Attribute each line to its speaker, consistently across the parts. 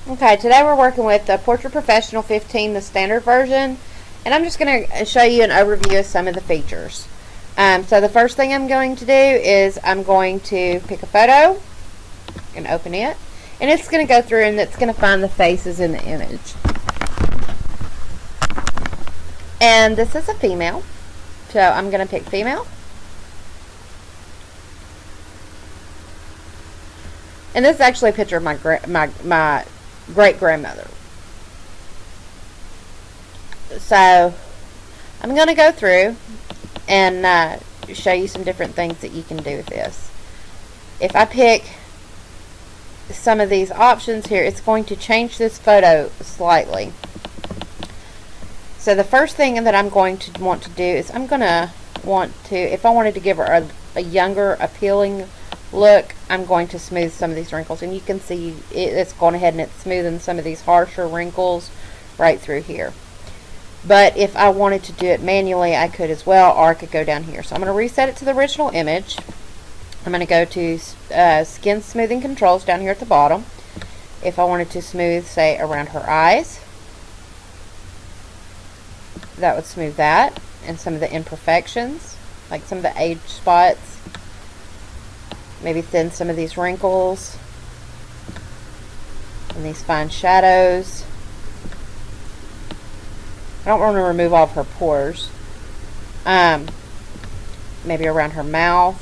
Speaker 1: Okay, today we're working with the Portrait Professional 15, the standard version, and I'm just going to show you an overview of some of the features. So the first thing I'm going to do is I'm going to pick a photo and open it, and it's going to go through and it's going to find the faces in the image. And this is a female, so I'm going to pick female. And this is actually a picture of my great-grandmother. So I'm going to go through and show you some different things that you can do with this. If I pick some of these options here, it's going to change this photo slightly. So the first thing that I'm going to want to do is I'm going to want to, if I wanted to give her a younger, appealing look, I'm going to smooth some of these wrinkles, and you can see it's gone ahead and it's smoothing some of these harsher wrinkles right through here. But if I wanted to do it manually, I could as well, or I could go down here. So I'm going to reset it to the original image. I'm going to go to skin smoothing controls down here at the bottom. If I wanted to smooth, say, around her eyes, that would smooth that, and some of the imperfections, like some of the age spots. Maybe thin some of these wrinkles and these fine shadows. I don't want to remove all of her pores. Maybe around her mouth.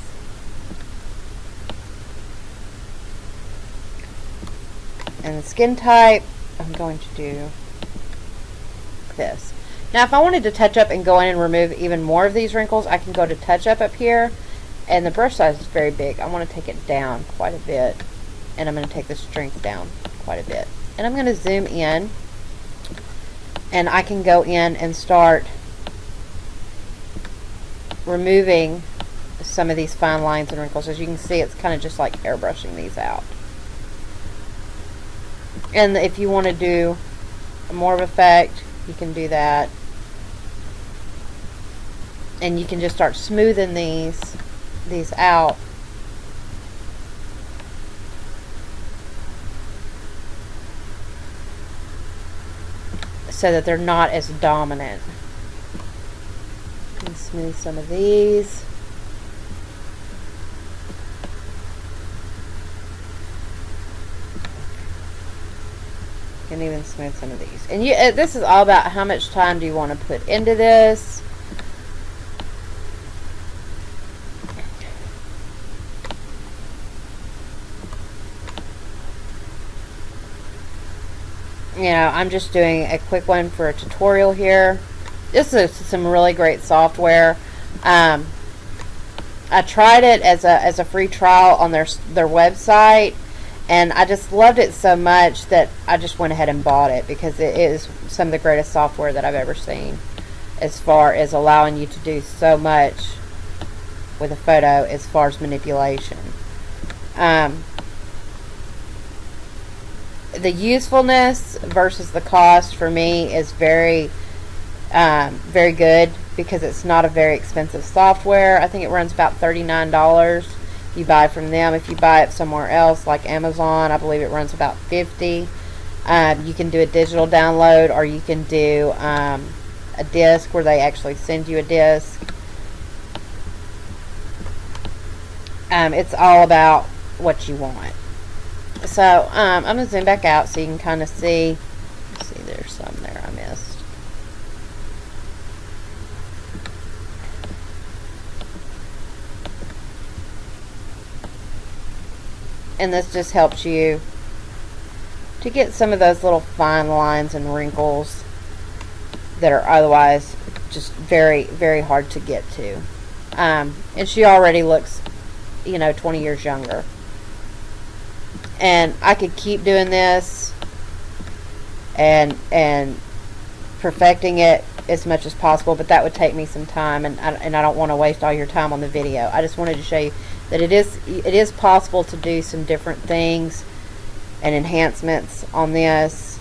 Speaker 1: And the skin type, I'm going to do this. Now if I wanted to touch up and go in and remove even more of these wrinkles, I can go to touch up here. And the brush size is very big. I want to take it down quite a bit. And I'm going to take the strength down quite a bit. And I'm going to zoom in. And I can go in and start removing some of these fine lines and wrinkles. As you can see, it's kind of just like airbrushing these out. And if you want to do more of effect, you can do that. And you can just start smoothing these out. So that they're not as dominant. And smooth some of these. And even smooth some of these. And this is all about how much time do you want to put into this. You know, I'm just doing a quick one for a tutorial here. This is some really great software. I tried it as a free trial on their website, and I just loved it so much that I just went ahead and bought it, because it is some of the greatest software that I've ever seen as far as allowing you to do so much with a photo as far as manipulation. The usefulness versus the cost for me is very good, because it's not a very expensive software. I think it runs about $39. You buy from them. If you buy it somewhere else like Amazon, I believe it runs about $50. You can do a digital download, or you can do a disc where they actually send you a disc. It's all about what you want. So I'm going to zoom back out so you can kind of see. See, there's some there I missed. And this just helps you to get some of those little fine lines and wrinkles that are otherwise just very, very hard to get to. And she already looks, 20 years younger. And I could keep doing this and perfecting it as much as possible, but that would take me some time, and I don't want to waste all your time on the video. I just wanted to show you that it is possible to do some different things and enhancements on this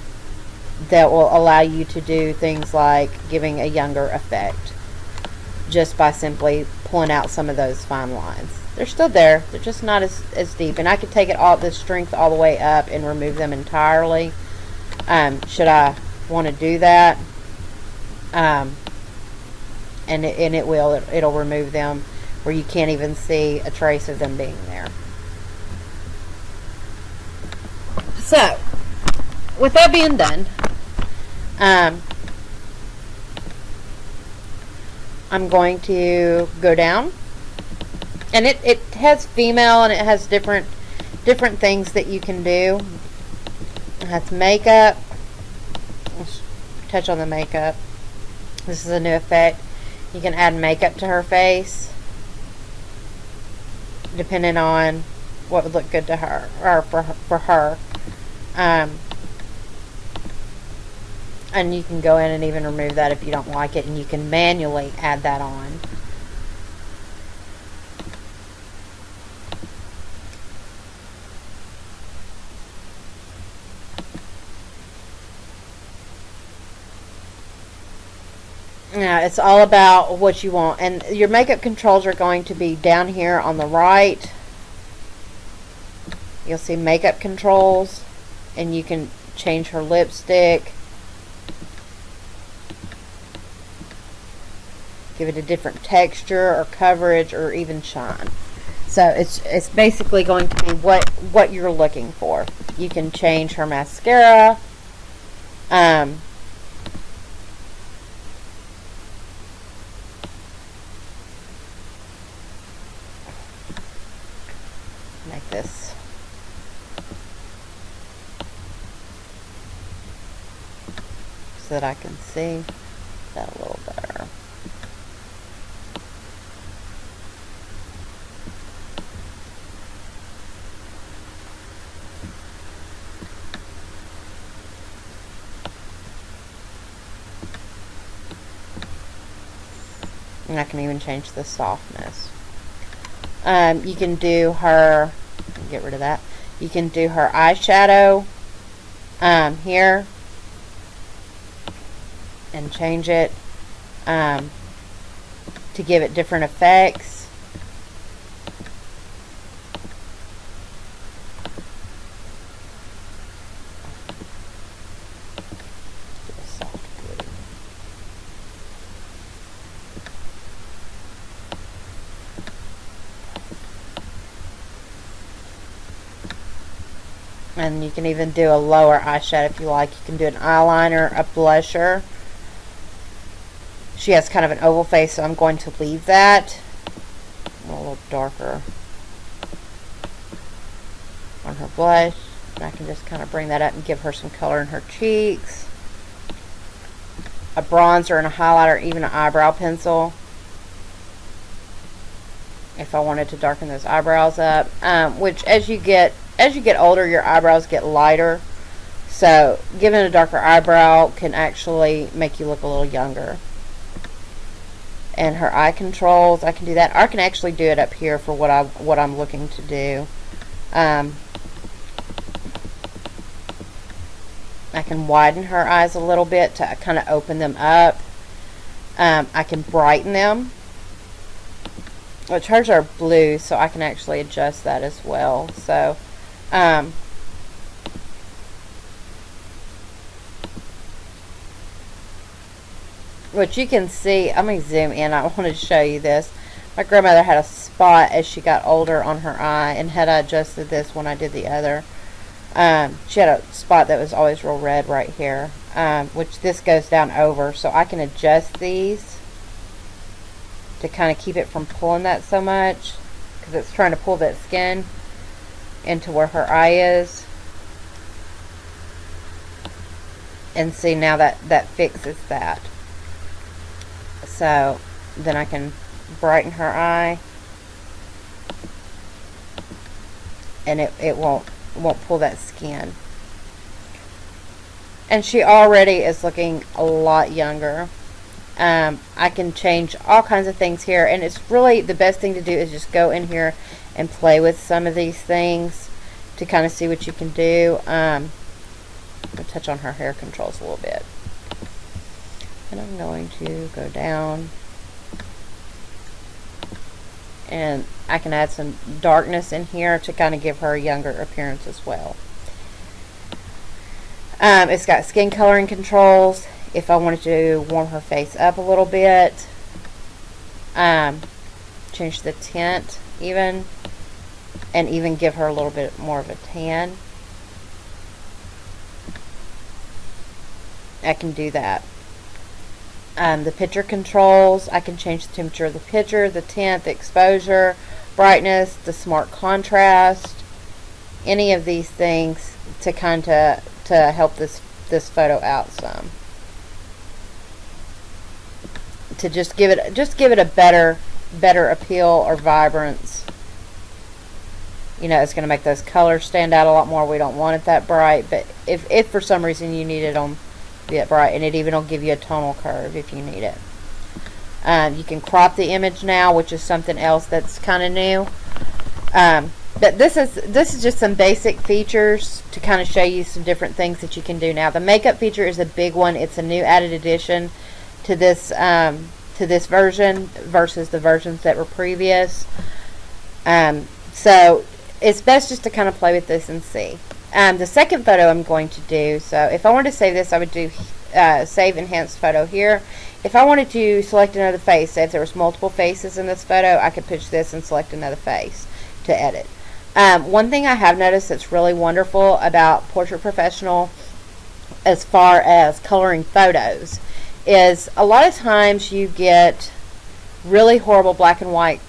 Speaker 1: that will allow you to do things like giving a younger effect just by simply pulling out some of those fine lines. They're still there. They're just not as deep. And I could take it all, the strength all the way up and remove them entirely. should I want to do that. And it will. It'll remove them where you can't even see a trace of them being there. So, with that being done, I'm going to go down, and it has female, and it has different things that you can do. It has makeup. Let's touch on the makeup. This is a new effect. You can add makeup to her face, depending on what would look good to her, or for her. And you can go in and even remove that if you don't like it, and you can manually add that on. Now, it's all about what you want, and your makeup controls are going to be down here on the right. You'll see makeup controls, and you can change her lipstick, give it a different texture or coverage or even shine. So it's basically going to be what you're looking for. You can change her mascara. Make this so that I can see that a little better. And I can even change the softness. You can do her, get rid of that. You can do her eyeshadow here and change it to give it different effects. And you can even do a lower eyeshadow if you like. You can do an eyeliner, a blusher. She has kind of an oval face, so I'm going to leave that a little darker on her blush. And I can just kind of bring that up and give her some color in her cheeks. A bronzer and a highlighter, even an eyebrow pencil, if I wanted to darken those eyebrows up. Which as you get older, your eyebrows get lighter, so giving a darker eyebrow can actually make you look a little younger. And her eye controls, I can do that. I can actually do it up here for what I'm looking to do. I can widen her eyes a little bit to kind of open them up. I can brighten them, which hers are blue, so I can actually adjust that as well. So what you can see, I'm going to zoom in. I want to show you this. My grandmother had a spot as she got older on her eye, and had I adjusted this when I did the other, she had a spot that was always real red right here, which this goes down over, so I can adjust these to kind of keep it from pulling that so much, because it's trying to pull that skin into where her eye is. And see, now that fixes that. So then I can brighten her eye, and it won't pull that skin. And she already is looking a lot younger. I can change all kinds of things here, and it's really the best thing to do is just go in here and play with some of these things to kind of see what you can do. I'm going to touch on her hair controls a little bit. And I'm going to go down, and I can add some darkness in here to kind of give her a younger appearance as well. It's got skin coloring controls. If I wanted to warm her face up a little bit, change the tint even, and even give her a little bit more of a tan, I can do that. The picture controls, I can change the temperature of the picture, the tint, the exposure, brightness, the smart contrast, any of these things to to help this photo out some. To just give it a better appeal or vibrance. You know, it's going to make those colors stand out a lot more. We don't want it that bright, but if for some reason you need it on that bright, and it even will give you a tonal curve if you need it. You can crop the image now, which is something else that's kind of new. But this is just some basic features to kind of show you some different things that you can do now. The makeup feature is a big one. It's a new added addition to this version versus the versions that were previous. So it's best just to kind of play with this and see. The second photo I'm going to do, so if I wanted to save this, I would do save enhanced photo here. If I wanted to select another face, say if there was multiple faces in this photo, I could push this and select another face to edit. One thing I have noticed that's really wonderful about Portrait Professional as far as coloring photos is a lot of times you get really horrible black and white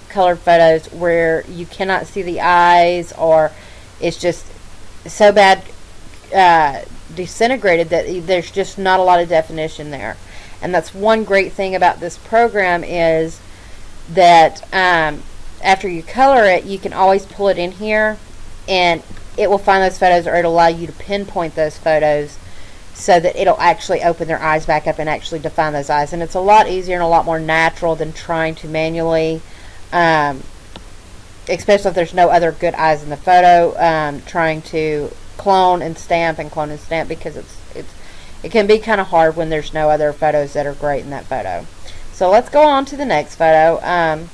Speaker 1: colored photos where you cannot see the eyes, or it's just so bad disintegrated that there's just not a lot of definition there. And that's one great thing about this program is that after you color it, you can always pull it in here and it will find those photos, or it'll allow you to pinpoint those photos so that it'll actually open their eyes back up and actually define those eyes. And it's a lot easier and a lot more natural than trying to manually, especially if there's no other good eyes in the photo, trying to clone and stamp because it can be kind of hard when there's no other photos that are great in that photo. So let's go on to the next photo.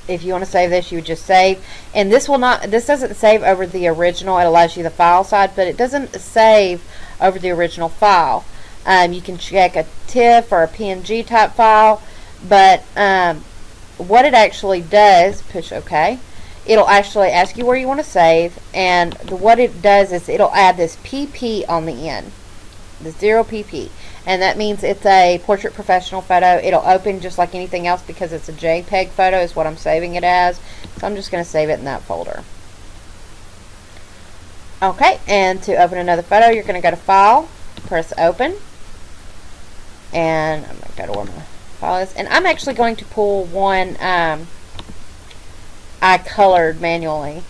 Speaker 1: If you want to save this, you would just save, and this doesn't save over the original. It allows you the file side, but it doesn't save over the original file. You can check a TIFF or a PNG type file, but what it actually does, push OK, it'll actually ask you where you want to save, and what it does is it'll add this PP on the end, the 0 PP, and that means it's a Portrait Professional photo. It'll open just like anything else because it's a JPEG photo is what I'm saving it as, so I'm just going to save it in that folder. Okay, and to open another photo, you're going to go to File, press Open, and I'm going to go to where my file is, and I'm actually going to pull one I colored manually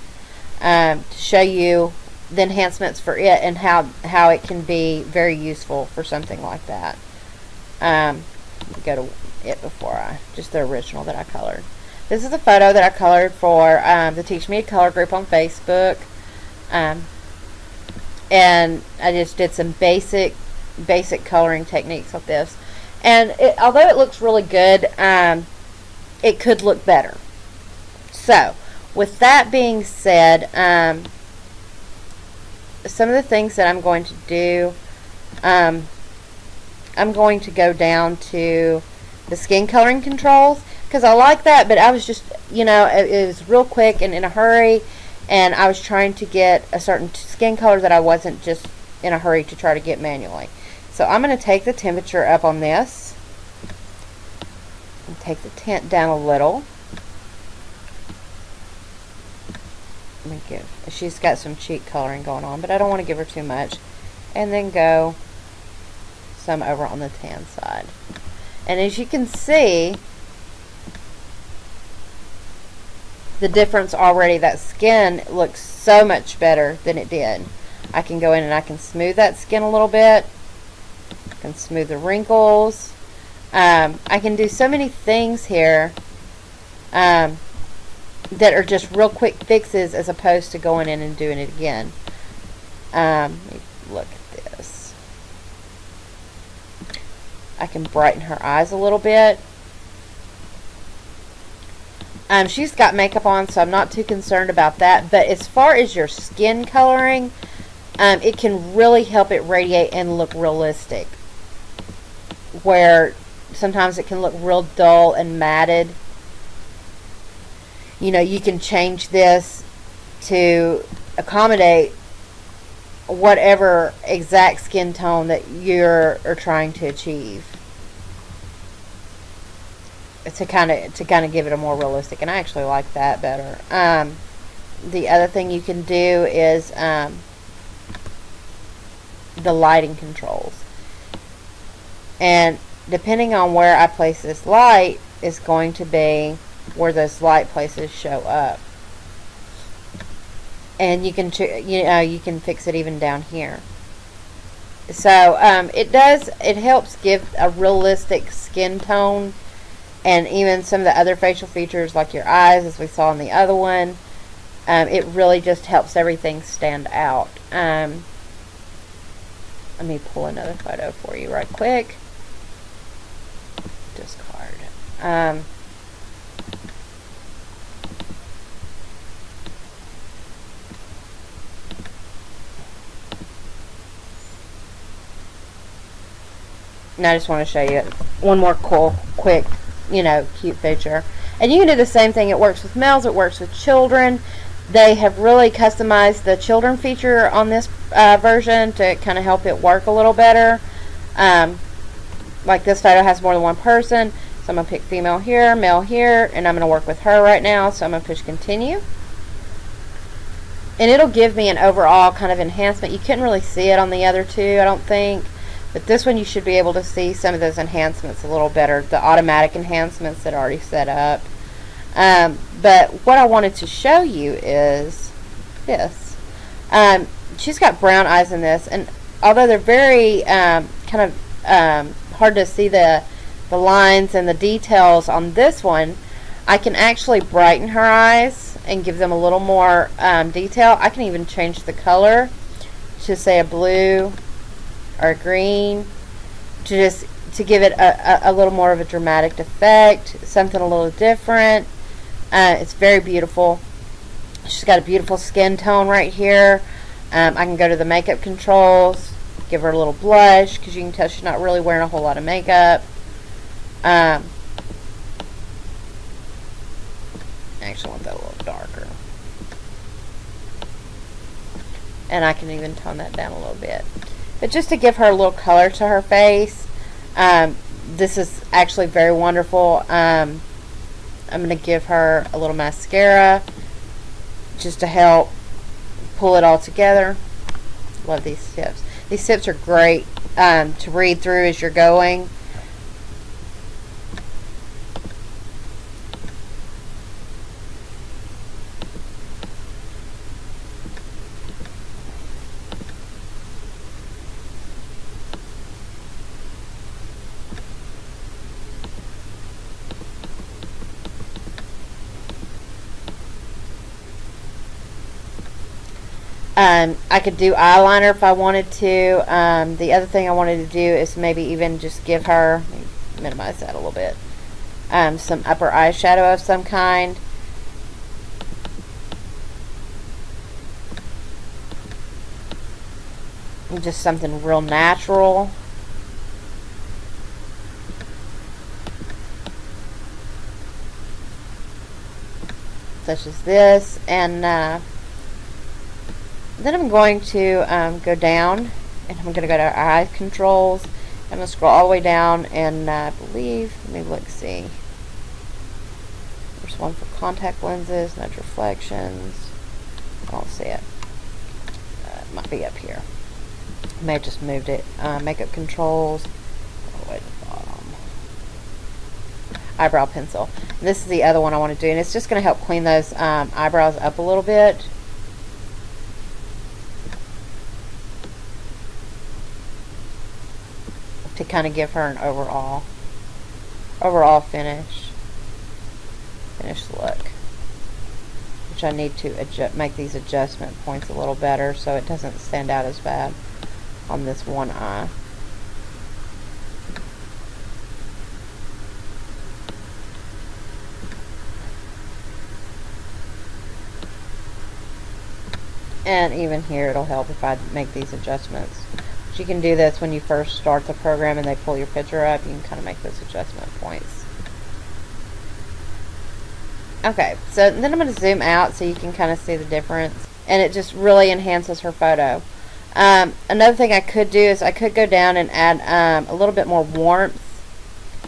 Speaker 1: to show you the enhancements for it and how it can be very useful for something like that. Go to it before just the original that I colored. This is a photo that I colored for the Teach Me to Color group on Facebook, and I just did some basic coloring techniques with this. And although it looks really good, it could look better. So, with that being said, some of the things that I'm going to do, I'm going to go down to the skin coloring controls because I like that, but I was just, it was real quick and in a hurry, and I was trying to get a certain skin color that I wasn't just in a hurry to try to get manually. So I'm going to take the temperature up on this and take the tint down a little. She's got some cheek coloring going on, but I don't want to give her too much. And then go some over on the tan side. And as you can see, the difference already, that skin looks so much better than it did. I can go in and I can smooth that skin a little bit. I can smooth the wrinkles. I can do so many things here that are just real quick fixes as opposed to going in and doing it again. Let me look at this. I can brighten her eyes a little bit. She's got makeup on, so I'm not too concerned about that. But as far as your skin coloring, it can really help it radiate and look realistic, where sometimes it can look real dull and matted. You know, you can change this to accommodate whatever exact skin tone that you're trying to achieve, to kind of give it a more realistic. And I actually like that better. The other thing you can do is the lighting controls, and depending on where I place this light is going to be where those light places show up. And you can you can fix it even down here. So it helps give a realistic skin tone, and even some of the other facial features like your eyes, as we saw in the other one. It really just helps everything stand out. Let me pull another photo for you right quick. Discard. And I just want to show you one more quick, cute feature. And you can do the same thing. It works with males. It works with children. They have really customized the children feature on this version to kind of help it work a little better. Like this photo has more than one person. So I'm going to pick female here, male here, and I'm going to work with her right now. So I'm going to push continue. And it'll give me an overall kind of enhancement. You couldn't really see it on the other two, I don't think. But this one you should be able to see some of those enhancements a little better, the automatic enhancements that are already set up. But what I wanted to show you is this. She's got brown eyes in this, and although they're very hard to see the lines and the details on this one, I can actually brighten her eyes and give them a little more detail. I can even change the color to say a blue or green to give it a little more of a dramatic effect, something a little different. It's very beautiful. She's got a beautiful skin tone right here. I can go to the makeup controls, give her a little blush, because you can tell she's not really wearing a whole lot of makeup. I actually want that a little darker. And I can even tone that down a little bit. But just to give her a little color to her face, this is actually very wonderful. I'm going to give her a little mascara just to help pull it all together. Love these tips. These tips are great to read through as you're going. I could do eyeliner if I wanted to. The other thing I wanted to do is maybe even just give her, let me minimize that a little bit, some upper eyeshadow of some kind. Just something real natural. Such as this. And then I'm going to go down, and I'm going to go to our eye controls. I'm going to scroll all the way down, and I believe, let me see. There's one for contact lenses, nudge reflections. I don't see it. It might be up here. I may have just moved it. Makeup controls, all the way to the bottom. Eyebrow pencil. And this is the other one I want to do, and it's just going to help clean those eyebrows up a little bit. To kind of give her an overall finish look, which I need to make these adjustment points a little better so it doesn't stand out as bad on this one eye. And even here, it'll help if I make these adjustments. But you can do this when you first start the program and they pull your picture up. You can kind of make those adjustment points. Okay, so then I'm going to zoom out so you can kind of see the difference. And it just really enhances her photo. Another thing I could do is I could go down and add a little bit more warmth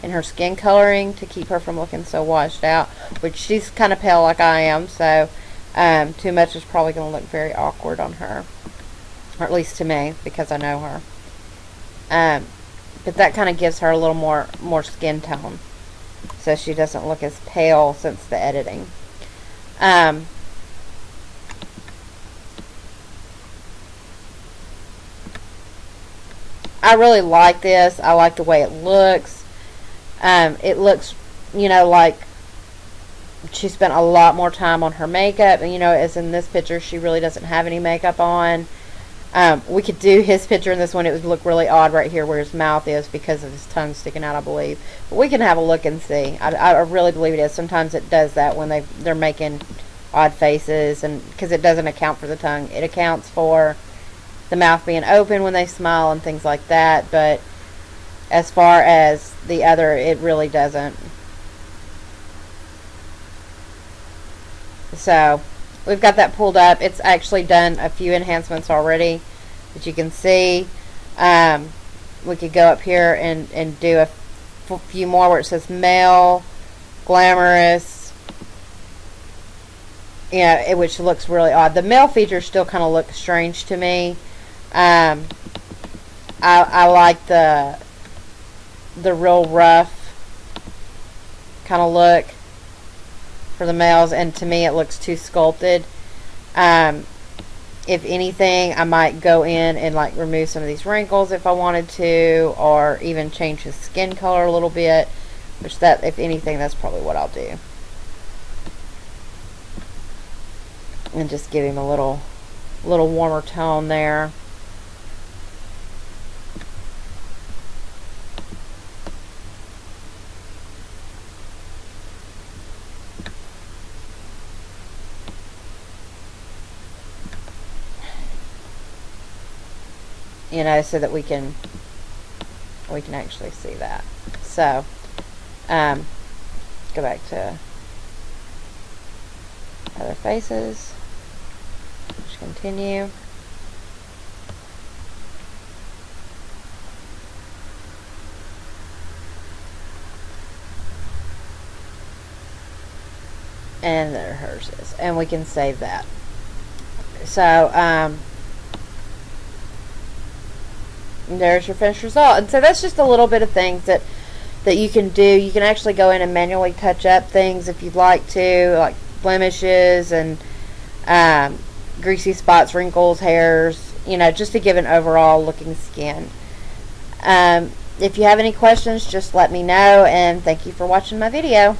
Speaker 1: in her skin coloring to keep her from looking so washed out, which she's kind of pale like I am, so too much is probably going to look very awkward on her, or at least to me, because I know her. But that kind of gives her a little more skin tone, so she doesn't look as pale since the editing. I really like this. I like the way it looks. It looks, like she spent a lot more time on her makeup. And, as in this picture, she really doesn't have any makeup on. We could do his picture in this one. It would look really odd right here where his mouth is because of his tongue sticking out, I believe. But we can have a look and see. I really believe it is. Sometimes it does that when they're making odd faces, and because it doesn't account for the tongue. It accounts for the mouth being open when they smile and things like that, but as far as the other, it really doesn't. So we've got that pulled up. It's actually done a few enhancements already that you can see. We could go up here and do a few more where it says male, glamorous, which looks really odd. The male features still kind of look strange to me. I like the real rough kind of look for the males, and to me it looks too sculpted. If anything, I might go in and remove some of these wrinkles if I wanted to, or even change his skin color a little bit, which if anything, that's probably what I'll do. And just give him a little warmer tone there. So that we can actually see that. So, go back to other faces. Just continue. And there hers is. And we can save that. So, there's your finished result. And so that's just a little bit of things that you can do. You can actually go in and manually touch up things if you'd like to, like blemishes and greasy spots, wrinkles, hairs, just to give an overall looking skin. If you have any questions, just let me know, and thank you for watching my video.